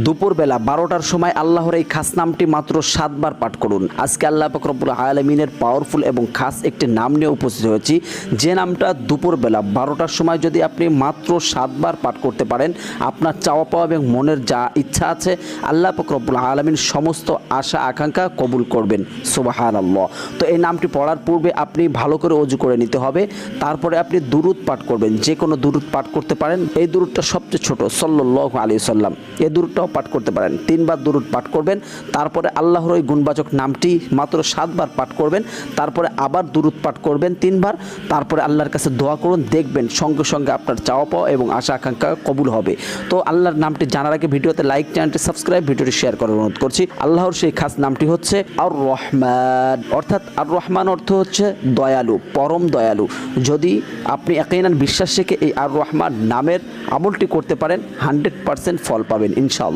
দুপুরবেলা 12টার সময় আল্লাহর এই খাস নামটি মাত্র 7 বার পাঠ করুন। আজকে আল্লাহ পাক রব্বুল আলামিনের পাওয়ারফুল এবং খাস একটি নাম নিয়ে উপস্থিত হয়েছি, যে নামটা দুপুরবেলা 12টার সময় যদি আপনি মাত্র 7 বার পাঠ করতে পারেন, আপনার চাওয়া পাওয়া এবং মনের যা ইচ্ছা আছে আল্লাহ পাক রব্বুল আলামিন সমস্ত আশা আকাঙ্ক্ষা কবুল করবেন। সুবহানাল্লাহ। তো এই নামটি পড়ার পূর্বে আপনি ভালো করে ওযু করে নিতে হবে, তারপরে আপনি দুরূদ পাঠ করবেন। যে কোনো দুরূদ পাঠ করতে পারেন, এই দুরূদটা সবচেয়ে ছোট, সাল্লাল্লাহু আলাইহি সাল্লাম, এই দুরূদটা পাঠ করতে পারেন। 3 বার দুরূদ পাঠ করবেন, তারপরে আল্লাহর ওই গুণবাচক নামটি মাত্র 7 বার পাঠ করবেন, তারপরে আবার দুরূদ পাঠ করবেন 3 বার, তারপরে আল্লাহর কাছে দোয়া করুন, দেখবেন সঙ্গে সঙ্গে আপনার চাওয়া পাওয়া এবং আশা আকাঙ্ক্ষা কবুল হবে। তো আল্লাহর নামটি জানার আগে ভিডিওতে লাইক, চ্যানেলটি সাবস্ক্রাইব, ভিডিওটি শেয়ার করার অনুরোধ করছি। আল্লাহর সেই খাস নামটি হচ্ছে আর রহমান, অর্থাৎ আর রহমান অর্থ হচ্ছে দয়ালু, পরম দয়ালু। যদি আপনি ইয়াকিনান বিশ্বাস রেখে এই আর রহমান নামের আমলটি করতে পারেন, 100% ফল পাবেন ইনশাআল্লাহ।